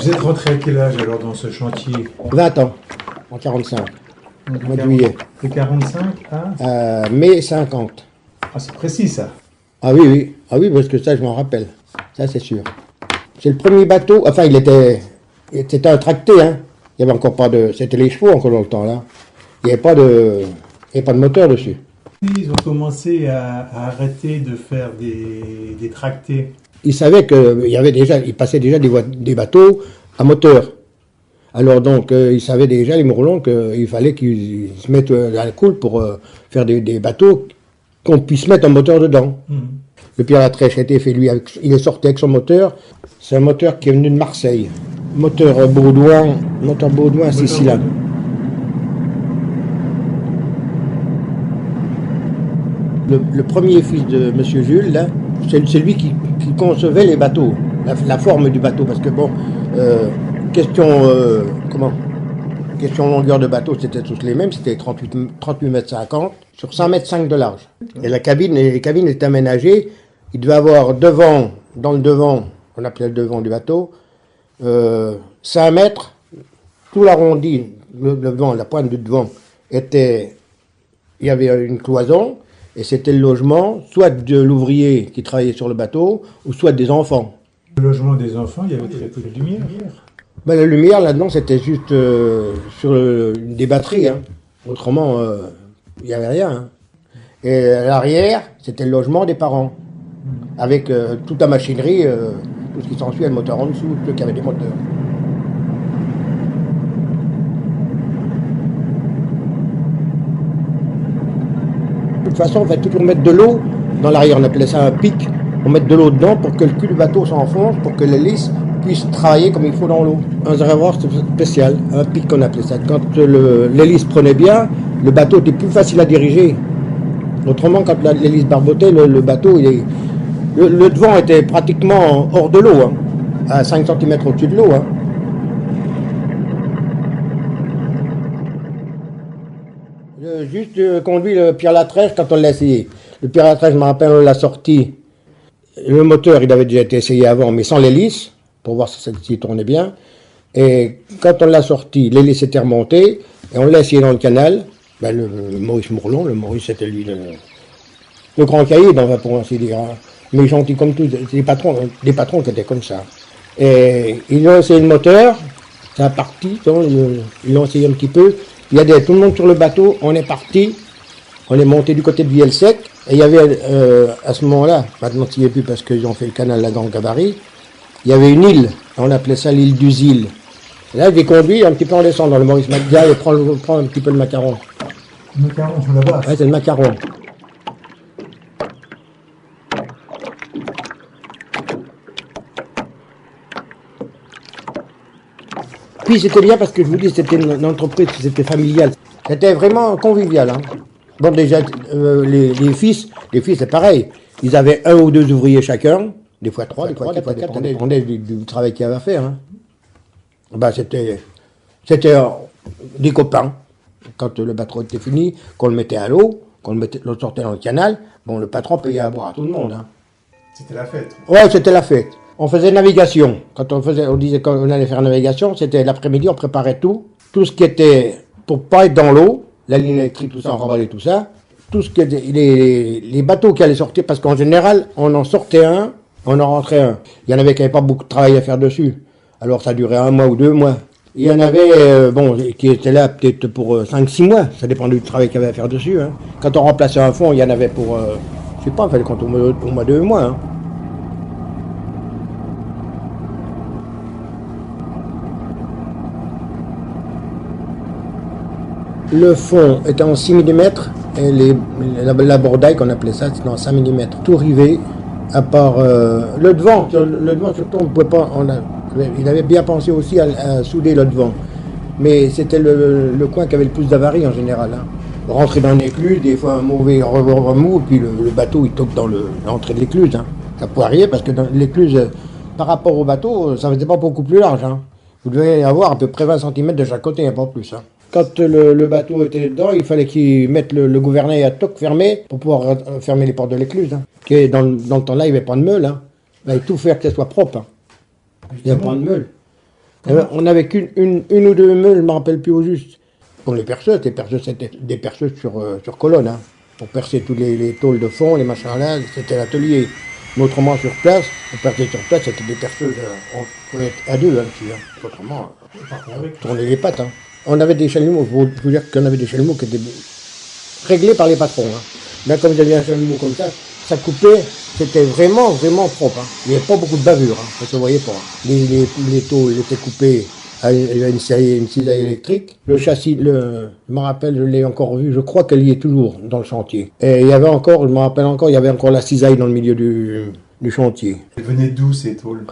Vous êtes rentré à quel âge alors dans ce chantier? 20 ans, en 45, au mois de juillet. De 45 à Mai 50. Ah, c'est précis ça. Ah oui, oui. Ah oui, parce que ça, je m'en rappelle. Ça, c'est sûr. C'est le premier bateau. Enfin, c'était un tracté, hein. Il y avait encore pas de... C'était les chevaux encore dans le temps, là. Il n'y avait pas de moteur dessus. Ils ont commencé à arrêter de faire des tractés. Ils savaient qu'il passait déjà des bateaux à moteur. Alors donc, ils savaient déjà, les Mourlons, qu'il fallait qu'ils se mettent à la coule pour faire des bateaux qu'on puisse mettre un moteur dedans. Le Pierre Latrèche a été fait, lui, il est sorti avec son moteur. C'est un moteur qui est venu de Marseille. Moteur Baudouin 6 cylindres. Le premier fils de M. Jules, là, c'est lui qui concevait les bateaux, la forme du bateau. Parce que bon, question longueur de bateau, c'était tous les mêmes, c'était 38 mètres 50 sur 100 mètres 5 de large. Et les cabines étaient aménagées. Il devait avoir devant, dans le devant, on appelait le devant du bateau, 5 mètres, tout l'arrondi, le devant, la pointe du devant, il y avait une cloison, et c'était le logement, soit de l'ouvrier qui travaillait sur le bateau, ou soit des enfants. Le logement des enfants, il y avait très peu de lumière. Ben, la lumière, là-dedans, c'était juste sur des batteries. Hein. Autrement, il n'y avait rien. Hein. Et à l'arrière, c'était le logement des parents. Avec toute la machinerie, tout ce qui s'ensuit, le moteur en dessous, ceux qui avaient des moteurs. De toute façon, on va toujours mettre de l'eau dans l'arrière. On appelait ça un pic. On met de l'eau dedans pour que le cul du bateau s'enfonce, pour que l'hélice puisse travailler comme il faut dans l'eau. Un réservoir spécial, un pic qu'on appelait ça. Quand l'hélice prenait bien, le bateau était plus facile à diriger. Autrement, quand l'hélice barbotait, le bateau, le devant était pratiquement hors de l'eau, hein, à 5 cm au-dessus de l'eau. Hein. Juste conduit le Pierre Latrèche quand on l'a essayé. Le Pierre Latrèche, je me rappelle, on l'a sorti. Le moteur, il avait déjà été essayé avant, mais sans l'hélice, pour voir si celle-ci tournait bien. Et quand on l'a sorti, l'hélice était remontée, et on l'a essayé dans le canal. Ben, le Maurice Mourlon, c'était lui, le grand cahier, pour ainsi dire. Hein. Mais gentil comme tous, des patrons qui étaient comme ça. Et ils ont essayé le moteur, ça a parti, ils l'ont essayé un petit peu. Il y a tout le monde sur le bateau, on est parti, on est monté du côté de Vielle-Sec, et il y avait à ce moment-là, maintenant il n'y a plus parce qu'ils ont fait le canal là dans le gabarit, il y avait une île, on appelait ça l'île d'Uzil. Là, j'ai conduit un petit peu en descendant, le Maurice Magdia, et prend un petit peu le macaron. Le macaron sur la base. Ouais, c'est le macaron. Puis c'était bien parce que je vous dis, c'était une entreprise, c'était familial. C'était vraiment convivial. Hein. Bon, déjà, les fils, c'est pareil. Ils avaient 1 ou 2 ouvriers chacun, des fois 3, des fois 4, ça dépendait du travail qu'il y avait à faire. Hein. Ben, c'était des copains. Quand le bateau était fini, qu'on le mettait à l'eau, qu'on le sortait dans le canal, bon, le patron payait à boire à tout le monde. Hein. C'était la fête. Ouais, c'était la fête. On faisait navigation. Quand on disait qu'on allait faire navigation, c'était l'après-midi, on préparait tout ce qui était pour pas être dans l'eau, la ligne électrique, tout ça, on remballait tout ça. Tout ce qui était les bateaux qui allaient sortir, parce qu'en général, on en sortait un, on en rentrait un. Il y en avait qui n'avaient pas beaucoup de travail à faire dessus. Alors ça durait 1 mois ou 2 mois. Il y en avait, qui étaient là peut-être pour 5-6 mois. Ça dépendait du travail qu'il y avait à faire dessus. Hein. Quand on remplaçait un fond, il y en avait pour, je sais pas, il fallait compter au moins 2 mois. Hein. Le fond était en 6 mm et la bordaille qu'on appelait ça, c'était en 5 mm. Tout rivé, à part le devant surtout, on pouvait pas. Il avait bien pensé aussi à souder le devant. Mais c'était le coin qui avait le plus d'avaries en général. Hein. Rentrer dans l'écluse, des fois un mauvais remous, puis le bateau il toque dans l'entrée de l'écluse. Hein. Ça pouvait arriver parce que dans l'écluse, par rapport au bateau, ça faisait pas beaucoup plus large. Hein. Vous devez avoir à peu près 20 cm de chaque côté, pas plus. Hein. Quand le bateau était dedans, il fallait qu'ils mettent le gouvernail à toc fermé pour pouvoir fermer les portes de l'écluse. Hein. Dans le temps-là, il n'y avait pas de meule. Hein. Il fallait tout faire que ça soit propre. Hein. Il n'y avait pas de meule. On n'avait une ou deux meules, je ne me rappelle plus au juste. Pour les perceuses, c'était des perceuses sur colonne. Hein. Pour percer tous les tôles de fond, les machins là, c'était l'atelier. Mais autrement, sur place, on perçait sur place, c'était des perceuses, on pouvait être à deux, hein, dessus, hein. Autrement, tourner les pattes. Hein. On avait des chalumeaux, je vous dire qu'on avait des chalumeaux qui étaient réglés par les patrons. Hein. Là, comme vous aviez un chalumeau comme ça coupait, c'était vraiment, vraiment propre. Hein. Il n'y avait pas beaucoup de bavure, hein, parce que vous voyez pas. Les tôles étaient coupées à une cisaille électrique. Le châssis, je me rappelle, je l'ai encore vu, je crois qu'elle y est toujours dans le chantier. Et il y avait encore, je me rappelle encore, il y avait encore la cisaille dans le milieu du chantier. Elles venaient d'où ces tôles?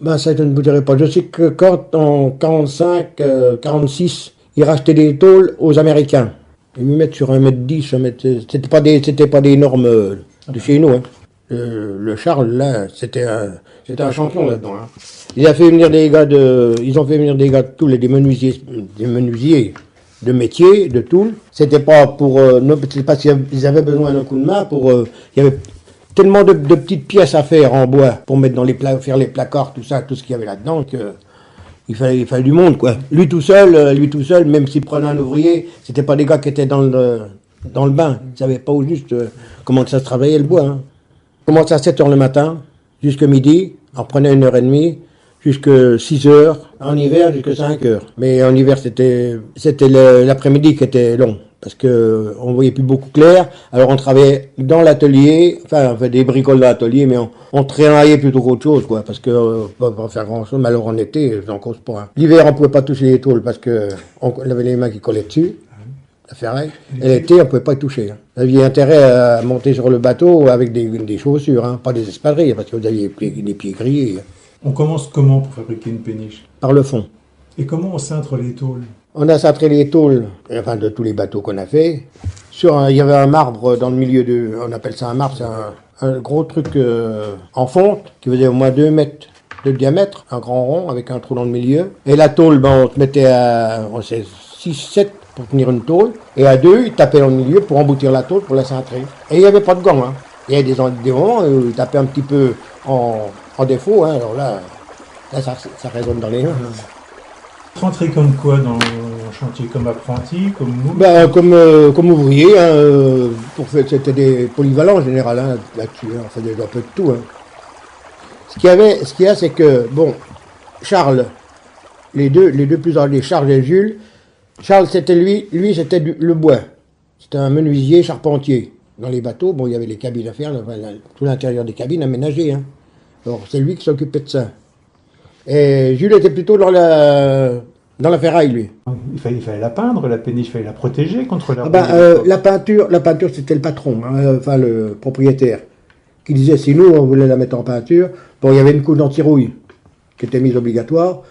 Ben ça, je ne vous dirai pas. Je sais que quand, en 45, 46, ils rachetaient des tôles aux Américains. Ils me mettent sur 1m10, 1m... C'était pas des normes de chez nous. Hein. Le Charles, là, c'était un champion là-dedans. Hein. Ils ont fait venir des gars de Toul et des menuisiers de métier, de Toul. C'était pas pour, c'est parce qu'ils avaient besoin d'un coup de main il y avait tellement de petites pièces à faire en bois pour mettre dans faire les placards, tout ça, tout ce qu'il y avait là-dedans, il fallait du monde, quoi. Lui tout seul, même s'il prenait un ouvrier, c'était pas des gars qui étaient dans le bain. Ils savaient pas au juste comment ça se travaillait le bois. Hein. On commençait à 7h le matin, jusqu'à midi, on prenait 1h30, jusqu'à 6h, en hiver jusqu'à 5h. Mais en hiver, c'était l'après-midi qui était long, parce que on voyait plus beaucoup clair, alors on travaillait dans l'atelier, enfin on fait des bricoles dans l'atelier, mais on travaillait plutôt qu'autre chose, quoi, parce que on pas faire grand-chose, mais alors en été, j'en cause pas. Hein. L'hiver, on pouvait pas toucher les tôles, parce que on avait les mains qui collaient dessus. La ferraille. Et l'été, on ne pouvait pas y toucher. Hein. Vous aviez intérêt à monter sur le bateau avec des chaussures, hein, pas des espadrilles, parce que vous aviez les pieds grillés. On commence comment pour fabriquer une péniche? Par le fond. Et comment on cintre les tôles? On a cintré les tôles, enfin de tous les bateaux qu'on a fait. Il y avait un marbre dans le milieu on appelle ça un marbre, c'est un gros truc en fonte qui faisait au moins 2 mètres de diamètre, un grand rond avec un trou dans le milieu. Et la tôle, on se mettait à 6, 7 pour tenir une tôle, et à 2, ils tapaient dans le milieu pour emboutir la tôle, pour la cintrer. Et il n'y avait pas de gants. Hein. Il y avait des moments où ils tapaient un petit peu en défaut, hein. Alors là ça résonne dans les mains. Rentrer comme quoi dans le chantier? Comme apprenti, comme nous? Comme ouvrier, hein, c'était des polyvalents en général, hein, là-dessus, hein, on faisait un peu de tout. Hein. Ce qu'il y a, c'est que, bon, Charles, les deux plus âgés, Charles et Jules, Charles, c'était lui c'était le bois. C'était un menuisier charpentier. Dans les bateaux, bon, il y avait les cabines à faire, tout l'intérieur des cabines aménagées. Hein. Alors, c'est lui qui s'occupait de ça. Et Jules était plutôt dans la ferraille, lui. Il fallait la peindre, la péniche, il fallait la protéger contre la... La peinture, c'était le patron, hein, enfin le propriétaire, qui disait si nous, on voulait la mettre en peinture, bon, il y avait une couche d'anti-rouille qui était mise obligatoire,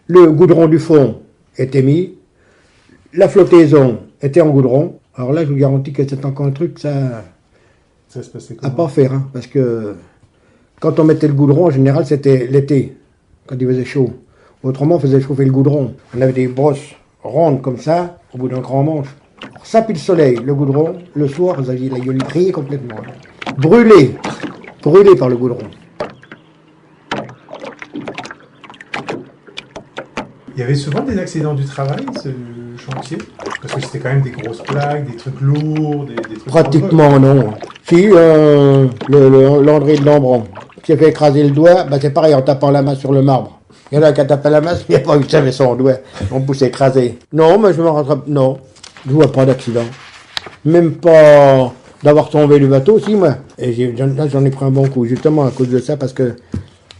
le goudron du fond était mis, la flottaison était en goudron. Alors là, je vous garantis que c'est encore un truc, ça se passait comment? À pas faire, hein, parce que quand on mettait le goudron, en général, c'était l'été, quand il faisait chaud. Autrement, on faisait chauffer le goudron. On avait des brosses rondes comme ça, au bout d'un grand manche. Ça, puis le soleil, le goudron, le soir, vous aviez la gueule grillée complètement. Brûlé par le goudron. Il y avait souvent des accidents du travail, ce chantier? Parce que c'était quand même des grosses plaques, des trucs lourds, des trucs... Pratiquement non. Si, l'André de Lambron, qui a fait écraser le doigt, c'est pareil, en tapant la main sur le marbre. Il y en a qui a tapé la main, il n'y a pas eu que ça avec son doigt. On poussait écraser. Non, mais je me rattrape. Non, je vois pas d'accident. Même pas d'avoir tombé le bateau, si, moi. Et là, j'en ai pris un bon coup, justement, à cause de ça, parce que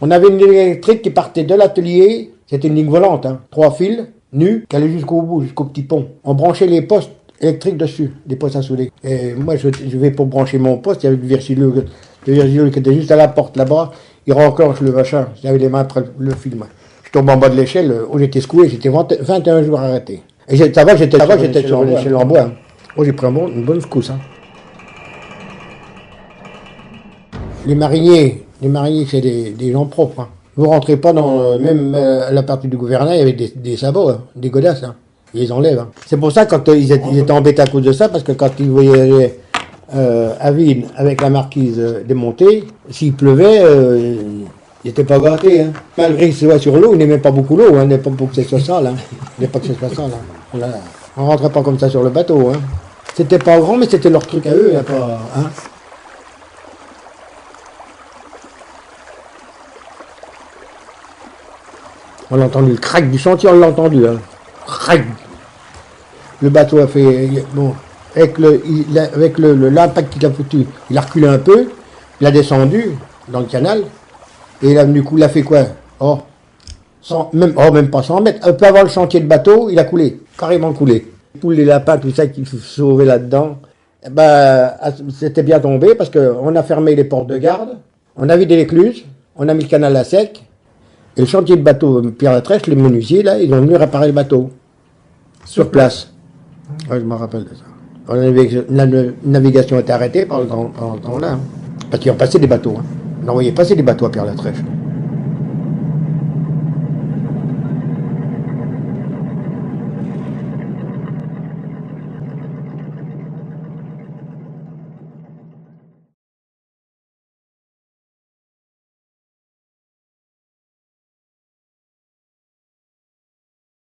on avait une ligne électrique qui partait de l'atelier, c'était une ligne volante, hein, 3 fils, nus, qui allaient jusqu'au bout, jusqu'au petit pont. On branchait les postes électriques dessus, des postes à souder. Et moi, je vais pour brancher mon poste, il y avait le Virgileux qui était juste à la porte là-bas, il renclenche le machin, j'avais les mains après le fil, moi. Je tombe en bas de l'échelle, où j'étais secoué, j'étais 21 jours arrêté. Et ça va, j'étais sur une échelle en bois. Hein. Oh, j'ai pris une bonne secousse. Hein. Les mariniers, c'est des gens propres. Hein. Vous rentrez pas dans, même à la partie du gouvernail, il y avait des sabots, hein, des godasses. Hein. Ils les enlèvent. Hein. C'est pour ça, quand ils étaient embêtés à cause de ça, parce que quand ils voyaient à vide avec la marquise démontée, s'il pleuvait, Il n'était pas gâté, hein. Malgré qu'il soit sur l'eau, il n'aimait pas beaucoup l'eau, hein. Il n'est pas pour que ce soit sale, hein. Il n'est pas que ce soit sale, hein. Voilà. On ne rentrait pas comme ça sur le bateau, hein. C'était pas grand, mais c'était leur truc à eux, hein, pas, hein. On a entendu le crack du chantier, on l'a entendu, hein. Crack. Le bateau a fait, bon, avec l'impact qu'il a foutu, il a reculé un peu, il a descendu dans le canal, et il a venu couler, il a fait quoi? Oh, même pas 100 mètres, un peu avant le chantier de bateau, il a coulé, carrément coulé. Tous les lapins, tout ça qui se sauvaient là-dedans, eh ben, c'était bien tombé parce qu'on a fermé les portes de garde, on a vidé l'écluse, on a mis le canal à sec, et le chantier de bateau Pierre-Latrèche, les menuisiers, là, ils ont venu réparer le bateau, sur place. Ouais, je me rappelle de ça. La navigation était arrêtée pendant ce temps-là, hein, parce qu'ils ont passé des bateaux. Hein. On envoyait passer des bateaux à Pierre-Latrèche.